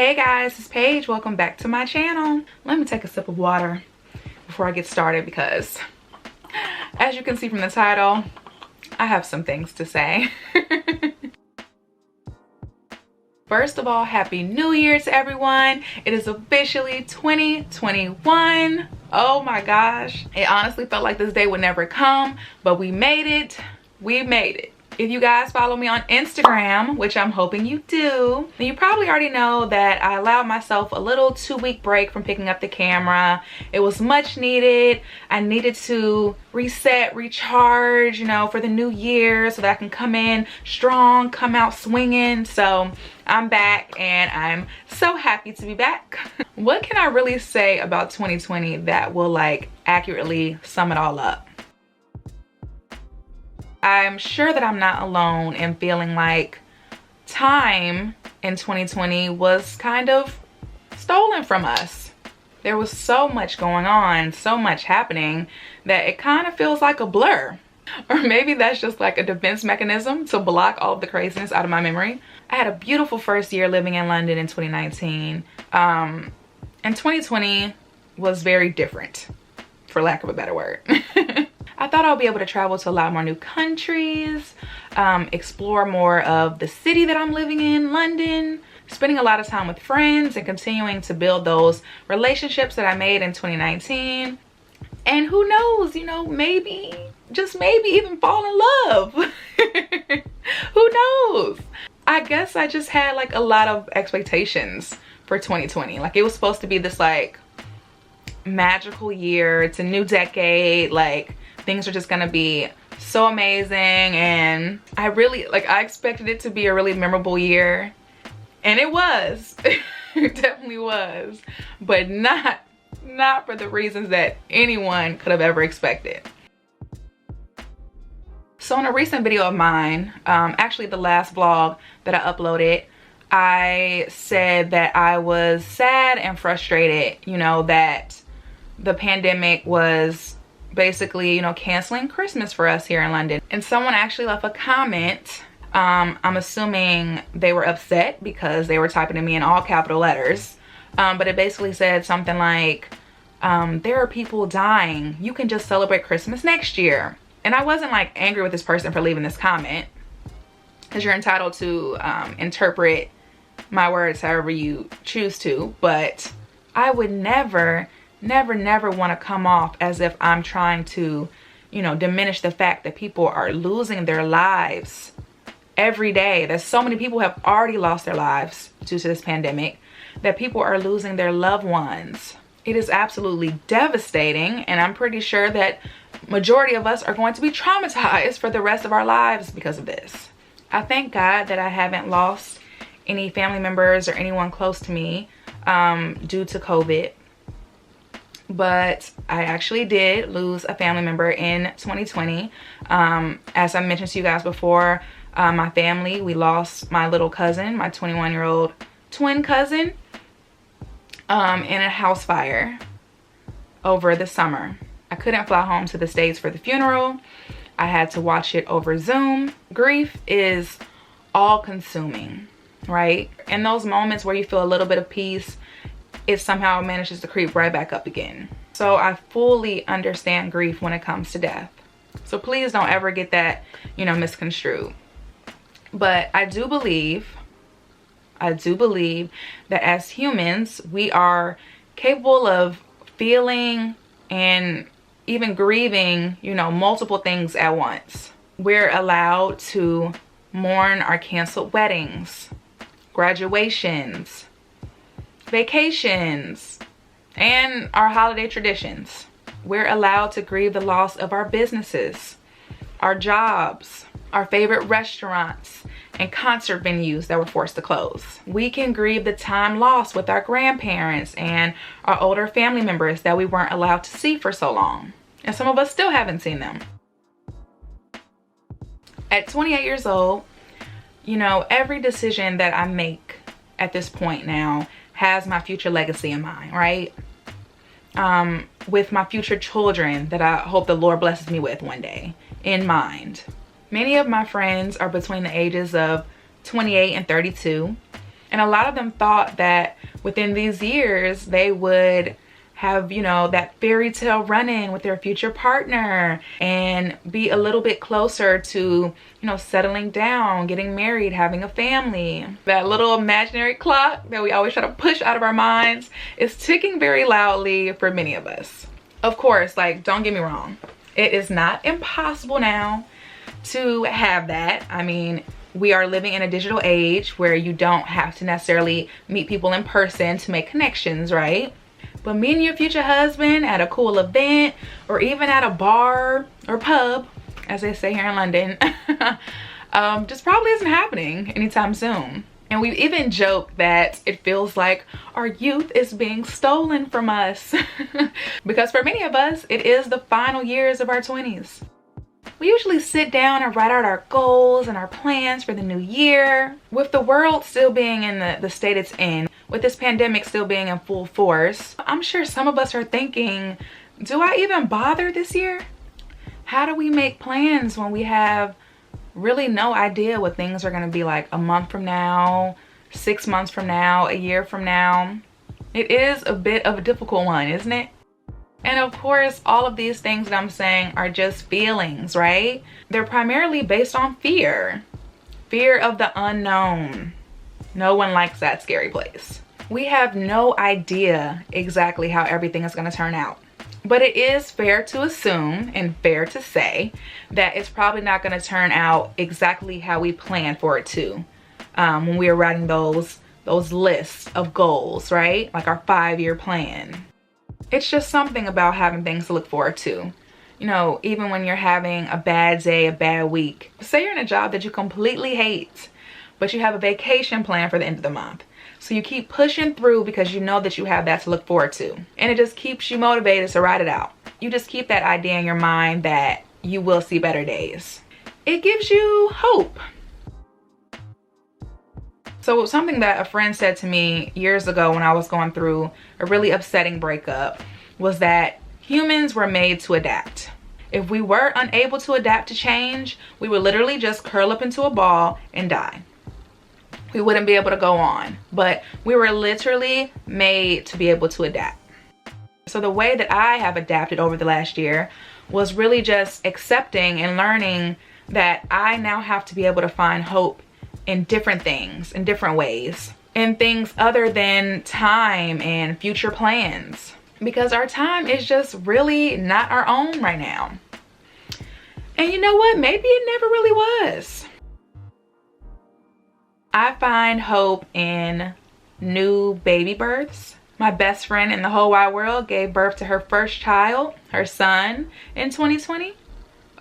Hey guys, it's Paige. Welcome back to my channel. Let me take a sip of water before I get started because as you can see from the title, I have some things to say. First of all, Happy New Year to everyone. It is officially 2021. Oh my gosh. It honestly felt like this day would never come, but we made it. We made it. If you guys follow me on Instagram, which I'm hoping you do, then you probably already know that I allowed myself a little 2-week break from picking up the camera. It was much needed. I needed to reset, recharge, for the new year so that I can come in strong, come out swinging. So I'm back and I'm so happy to be back. What can I really say about 2020 that will accurately sum it all up? I'm sure that I'm not alone in feeling like time in 2020 was kind of stolen from us. There was so much going on, so much happening that it kind of feels like a blur. Or maybe that's just like a defense mechanism to block all of the craziness out of my memory. I had a beautiful first year living in London in 2019. And 2020 was very different, for lack of a better word. I thought I'll be able to travel to a lot more new countries, explore more of the city that I'm living in, London, spending a lot of time with friends and continuing to build those relationships that I made in 2019. And who knows, maybe, just maybe even fall in love. Who knows? I guess I just had a lot of expectations for 2020. It was supposed to be this magical year. It's a new decade. Things are just gonna be so amazing, and I really I expected it to be a really memorable year, and it was. It definitely was, but not for the reasons that anyone could have ever expected. So in a recent video of mine, actually the last vlog that I uploaded, I said that I was sad and frustrated, that the pandemic was basically, canceling Christmas for us here in London. And someone actually left a comment. I'm assuming they were upset because they were typing to me in all capital letters. But it basically said something like, there are people dying. You can just celebrate Christmas next year. And I wasn't angry with this person for leaving this comment, because you're entitled to interpret my words however you choose to. But I would never want to come off as if I'm trying to, diminish the fact that people are losing their lives every day. There's so many people who have already lost their lives due to this pandemic, that people are losing their loved ones. It is absolutely devastating, and I'm pretty sure that majority of us are going to be traumatized for the rest of our lives because of this. I thank God that I haven't lost any family members or anyone close to me due to COVID. But I actually did lose a family member in 2020. As I mentioned to you guys before, my family, we lost my little cousin, my 21-year-old twin cousin, in a house fire over the summer. I couldn't fly home to the States for the funeral. I had to watch it over Zoom. Grief is all-consuming, right? In those moments where you feel a little bit of peace, it somehow manages to creep right back up again. So I fully understand grief when it comes to death. So please don't ever get that, misconstrued. But I do believe that as humans, we are capable of feeling and even grieving, multiple things at once. We're allowed to mourn our canceled weddings, graduations, vacations, and our holiday traditions. We're allowed to grieve the loss of our businesses, our jobs, our favorite restaurants, and concert venues that were forced to close. We can grieve the time lost with our grandparents and our older family members that we weren't allowed to see for so long. And some of us still haven't seen them. At 28 years old, every decision that I make at this point now has my future legacy in mind, right? With my future children that I hope the Lord blesses me with one day in mind. Many of my friends are between the ages of 28 and 32. And a lot of them thought that within these years they would have, you know, that fairy tale run-in with their future partner and be a little bit closer to, you know, settling down, getting married, having a family. That little imaginary clock that we always try to push out of our minds is ticking very loudly for many of us. Of course, like, don't get me wrong, it is not impossible now to have that. I mean, we are living in a digital age where you don't have to necessarily meet people in person to make connections, right? But meeting your future husband at a cool event, or even at a bar or pub, as they say here in London, just probably isn't happening anytime soon. And we've even joked that it feels like our youth is being stolen from us. Because for many of us, it is the final years of our 20s. We usually sit down and write out our goals and our plans for the new year. With the world still being in the state it's in, with this pandemic still being in full force, I'm sure some of us are thinking, do I even bother this year? How do we make plans when we have really no idea what things are going to be like a month from now, 6 months from now, a year from now? It is a bit of a difficult one, isn't it? And of course, all of these things that I'm saying are just feelings, right? They're primarily based on fear. Fear of the unknown. No one likes that scary place. We have no idea exactly how everything is going to turn out. But it is fair to assume and fair to say that it's probably not going to turn out exactly how we planned for it to when we were writing those lists of goals, right? Like our 5-year plan. It's just something about having things to look forward to. You know, even when you're having a bad day, a bad week. Say you're in a job that you completely hate, but you have a vacation plan for the end of the month. So you keep pushing through because you know that you have that to look forward to. And it just keeps you motivated to ride it out. You just keep that idea in your mind that you will see better days. It gives you hope. So something that a friend said to me years ago when I was going through a really upsetting breakup was that humans were made to adapt. If we were unable to adapt to change, we would literally just curl up into a ball and die. We wouldn't be able to go on, but we were literally made to be able to adapt. So the way that I have adapted over the last year was really just accepting and learning that I now have to be able to find hope in different things, in different ways, in things other than time and future plans. Because our time is just really not our own right now. And you know what? Maybe it never really was. I find hope in new baby births. My best friend in the whole wide world gave birth to her first child, her son, in 2020.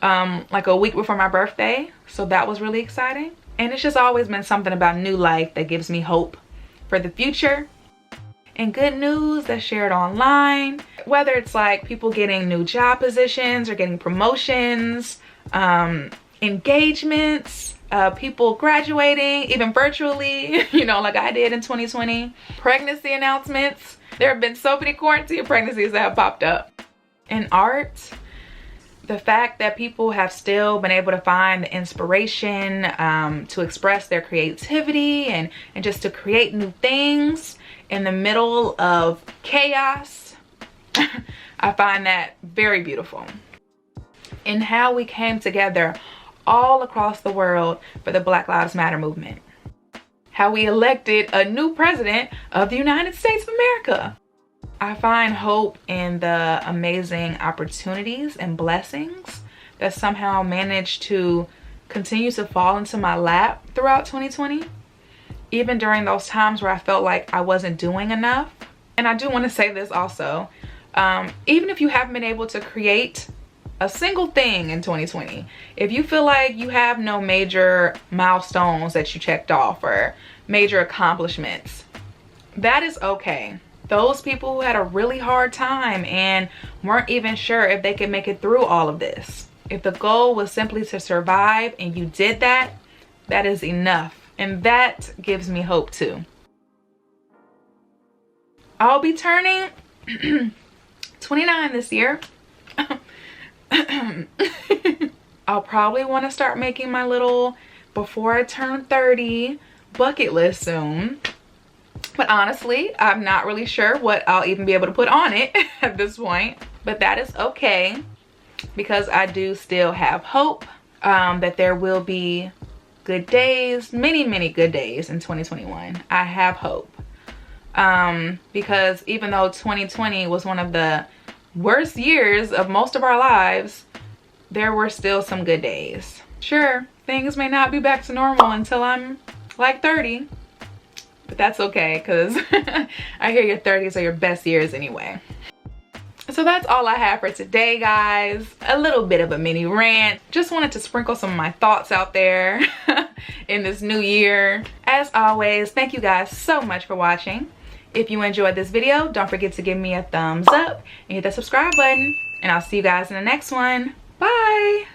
Like a week before my birthday. So that was really exciting. And it's just always been something about new life that gives me hope for the future. And good news that's shared online. Whether it's like people getting new job positions or getting promotions, engagements, people graduating, even virtually, you know, like I did in 2020. Pregnancy announcements. There have been so many quarantine pregnancies that have popped up. In art, the fact that people have still been able to find the inspiration to express their creativity and just to create new things in the middle of chaos, I find that very beautiful. And how we came together all across the world for the Black Lives Matter movement. How we elected a new president of the United States of America. I find hope in the amazing opportunities and blessings that somehow managed to continue to fall into my lap throughout 2020. Even during those times where I felt like I wasn't doing enough. And I do want to say this also. Even if you haven't been able to create a single thing in 2020, if you feel like you have no major milestones that you checked off or major accomplishments, that is okay. Those people who had a really hard time and weren't even sure if they could make it through all of this. If the goal was simply to survive and you did that, that is enough. And that gives me hope too. I'll be turning 29 this year. I'll probably want to start making my little before I turn 30 bucket list soon. But honestly, I'm not really sure what I'll even be able to put on it at this point. But that is okay, because I do still have hope that there will be good days, many good days in 2021. I have hope. Because even though 2020 was one of the worst years of most of our lives, there were still some good days. Sure, things may not be back to normal until I'm like 30, but that's okay, because I hear your 30s are your best years anyway. So that's all I have for today, guys. A little bit of a mini rant. Just wanted to sprinkle some of my thoughts out there in this new year. As always, thank you guys so much for watching. If you enjoyed this video, don't forget to give me a thumbs up and hit that subscribe button. And I'll see you guys in the next one. Bye!